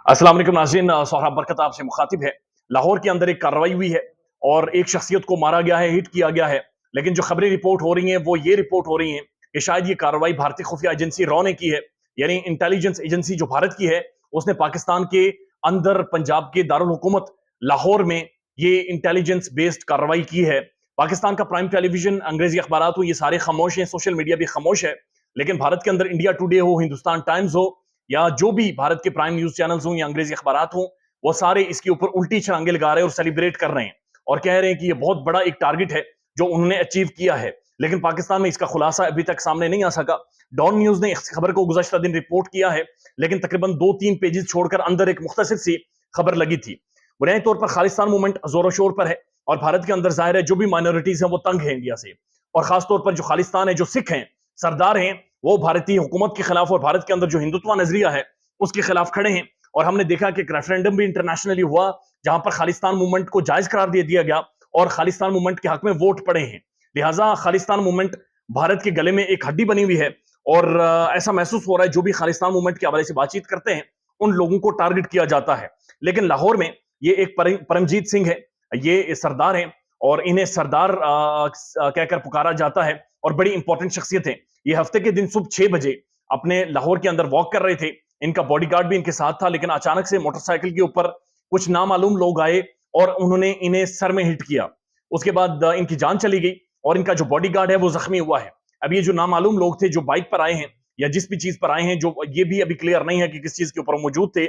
अस्सलाम वालेकुम नाज़रीन, सोहराब बरकत आपसे मुखातिब है। लाहौर के अंदर एक कार्रवाई हुई है और एक शख्सियत को मारा गया है, हिट किया गया है। लेकिन जो खबरें रिपोर्ट हो रही हैं वो ये रिपोर्ट हो रही हैं कि शायद ये कार्रवाई भारतीय खुफिया एजेंसी रॉ ने की है, यानी इंटेलिजेंस एजेंसी जो भारत की है, उसने पाकिस्तान के अंदर पंजाब के दारुल हुकूमत लाहौर में ये इंटेलिजेंस बेस्ड कार्रवाई की है। पाकिस्तान का प्राइम टेलीविजन, अंग्रेजी अखबारात हो, ये सारे खामोश हैं, सोशल मीडिया भी खामोश है। लेकिन भारत के अंदर इंडिया टुडे हो, हिंदुस्तान टाइम्स हो, या जो भी भारत के प्राइम न्यूज चैनल्स हों या अंग्रेजी अखबारात हों, वो सारे इसके ऊपर उल्टी छलांगे लगा रहे हैं और सेलिब्रेट कर रहे हैं और कह रहे हैं कि ये बहुत बड़ा एक टारगेट है जो उन्होंने अचीव किया है। लेकिन पाकिस्तान में इसका खुलासा अभी तक सामने नहीं आ सका। डॉन न्यूज ने इस खबर को गुज़श्ता दिन रिपोर्ट किया है, लेकिन तकरीबन 2-3 पेजेस छोड़कर अंदर एक मुख्तसर सी खबर लगी थी। बुनियादी तौर पर खालिस्तान मूवमेंट जोरों शोर पर है और भारत के अंदर जाहिर है जो भी माइनॉरिटीज हैं वो तंग है इंडिया से, और खासतौर पर जो खालिस्तान है, जो सिख हैं, सरदार हैं, वो भारतीय हुकूमत के खिलाफ और भारत के अंदर जो हिंदुत्व नजरिया है उसके खिलाफ खड़े हैं। और हमने देखा कि एक रेफरेंडम भी इंटरनेशनली हुआ जहां पर खालिस्तान मूवमेंट को जायज करार दे दिया गया और खालिस्तान मूवमेंट के हक में वोट पड़े हैं। लिहाजा खालिस्तान मूवमेंट भारत के गले में एक हड्डी बनी हुई है और ऐसा महसूस हो रहा है जो भी खालिस्तान मूवमेंट के हवाले से बातचीत करते हैं उन लोगों को टारगेट किया जाता है। लेकिन लाहौर में ये एक परमजीत सिंह है, ये सरदार हैं और इन्हें सरदार कहकर पुकारा जाता है और बड़ी इंपॉर्टेंट शख्सियत है। ये हफ्ते के दिन सुबह 6 बजे अपने लाहौर के अंदर वॉक कर रहे थे। इनका बॉडीगार्ड भी इनके साथ था, लेकिन अचानक से मोटरसाइकिल के ऊपर कुछ नामालूम लोग आए और उन्होंने इन्हें सर में हिट किया। उसके बाद इनकी जान चली गई और इनका जो बॉडीगार्ड है वो जख्मी हुआ है। अब ये जो नामालूम लोग थे जो बाइक पर आए हैं या जिस भी चीज पर आए हैं, जो ये भी अभी क्लियर नहीं है कि किस चीज के ऊपर मौजूद थे,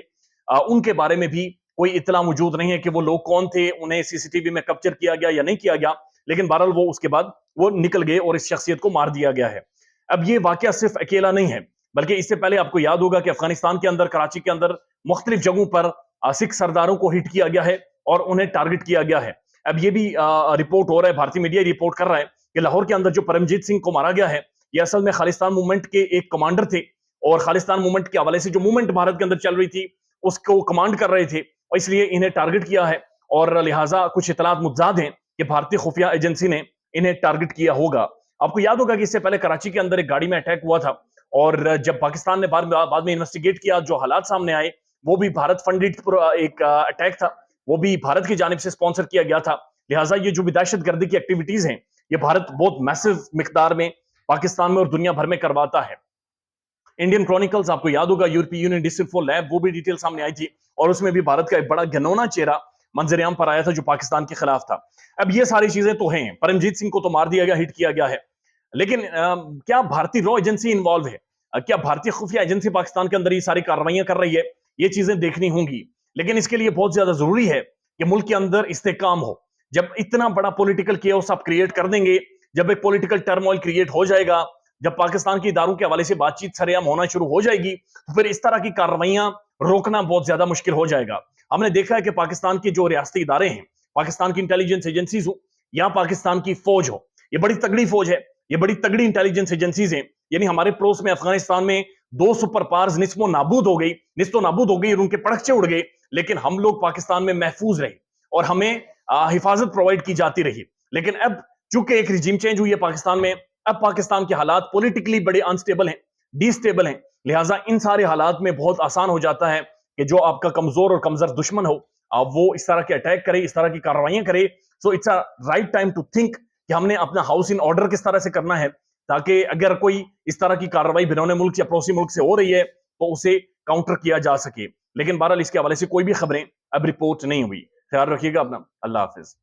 उनके बारे में भी कोई इतला मौजूद नहीं है कि वो लोग कौन थे, उन्हें सीसीटीवी में कैप्चर किया गया या नहीं किया गया। लेकिन बहरहाल वो उसके बाद वो निकल गए और इस शख्सियत को मार दिया गया है। अब ये वाकया सिर्फ अकेला नहीं है, बल्कि इससे पहले आपको याद होगा कि अफगानिस्तान के अंदर, कराची के अंदर मुख्तलिफ जगहों पर सिख सरदारों को हिट किया गया है और उन्हें टारगेट किया गया है। अब ये भी रिपोर्ट हो रहा है, भारतीय मीडिया रिपोर्ट कर रहा है कि लाहौर के अंदर जो परमजीत सिंह को मारा गया है, ये असल में खालिस्तान मूवमेंट के एक कमांडर थे और खालिस्तान मूवमेंट के हवाले से जो मूवमेंट भारत के अंदर चल रही थी उसको कमांड कर रहे थे और इसलिए इन्हें टारगेट किया है। और लिहाजा कुछ इतलात मुतजाद हैं कि भारतीय खुफिया एजेंसी ने इन्हें टारगेट किया होगा। आपको याद होगा कि इससे पहले कराची के अंदर एक गाड़ी में अटैक हुआ था और जब पाकिस्तान ने बाद में इन्वेस्टिगेट किया, जो हालात सामने आए वो भी भारत फंडेड एक अटैक था, वो भी भारत की जानिब से स्पॉन्सर किया गया था। लिहाजा ये जो भी दहशतगर्दी की एक्टिविटीज हैं ये भारत बहुत मैसिव मिकदार में पाकिस्तान में और दुनिया भर में करवाता है। इंडियन क्रॉनिकल्स, आपको याद होगा, यूरोपीय यूनियन डिस्ट्रिक्ट फॉर लैब, वो भी डिटेल सामने आई थी और उसमें भी भारत का एक बड़ा घिनौना चेहरा मंजरेआम पर आया था जो पाकिस्तान के खिलाफ था। अब ये सारी चीजें तो हैं, परमजीत सिंह को तो मार दिया गया, हिट किया गया है, लेकिन क्या भारतीय रॉ एजेंसी इन्वॉल्व है? क्या भारतीय खुफिया एजेंसी पाकिस्तान के अंदर ये सारी कार्रवाइयां कर रही है? ये चीजें देखनी होंगी, लेकिन इसके लिए बहुत ज्यादा जरूरी है कि मुल्क के अंदर इस्तेकाम हो। जब इतना बड़ा पॉलिटिकल केओस आप क्रिएट कर देंगे, जब एक पॉलिटिकल टर्मोइल क्रिएट हो जाएगा, जब पाकिस्तान की इदारों के हवाले से बातचीत सरेआम होना शुरू हो जाएगी, तो फिर इस तरह की कार्रवाइयां रोकना बहुत ज्यादा मुश्किल हो जाएगा। हमने देखा है कि पाकिस्तान के जो रियासती इदारे हैं, पाकिस्तान की इंटेलिजेंस एजेंसीज हो या पाकिस्तान की फौज हो, ये बड़ी तगड़ी फौज है, ये बड़ी तगड़ी इंटेलिजेंस एजेंसीज हैं। यानी हमारे पड़ोस में अफगानिस्तान में 2 सुपर पावर्स निस्बो नाबूद हो गई और उनके पड़कचे उड़ गए, लेकिन हम लोग पाकिस्तान में महफूज रहे और हमें हिफाजत प्रोवाइड की जाती रही। लेकिन अब चूंकि एक रिजीम चेंज हुई है पाकिस्तान में, अब पाकिस्तान के हालात पॉलिटिकली बड़े अनस्टेबल हैं, डिस्टेबल हैं। लिहाजा इन सारे हालात में बहुत आसान हो जाता है कि जो आपका कमजोर और कमजोर दुश्मन हो वो इस तरह के अटैक करे, इस तरह की कार्रवाइयां करे। So it's a right time to think कि हमने अपना हाउस इन ऑर्डर किस तरह से करना है, ताकि अगर कोई इस तरह की कार्रवाई बिनौने मुल्क या पड़ोसी मुल्क से हो रही है तो उसे काउंटर किया जा सके। लेकिन बहरहाल इसके हवाले से कोई भी खबरें अब रिपोर्ट नहीं हुई। ख्याल रखिएगा अपना। अल्लाह हाफिज।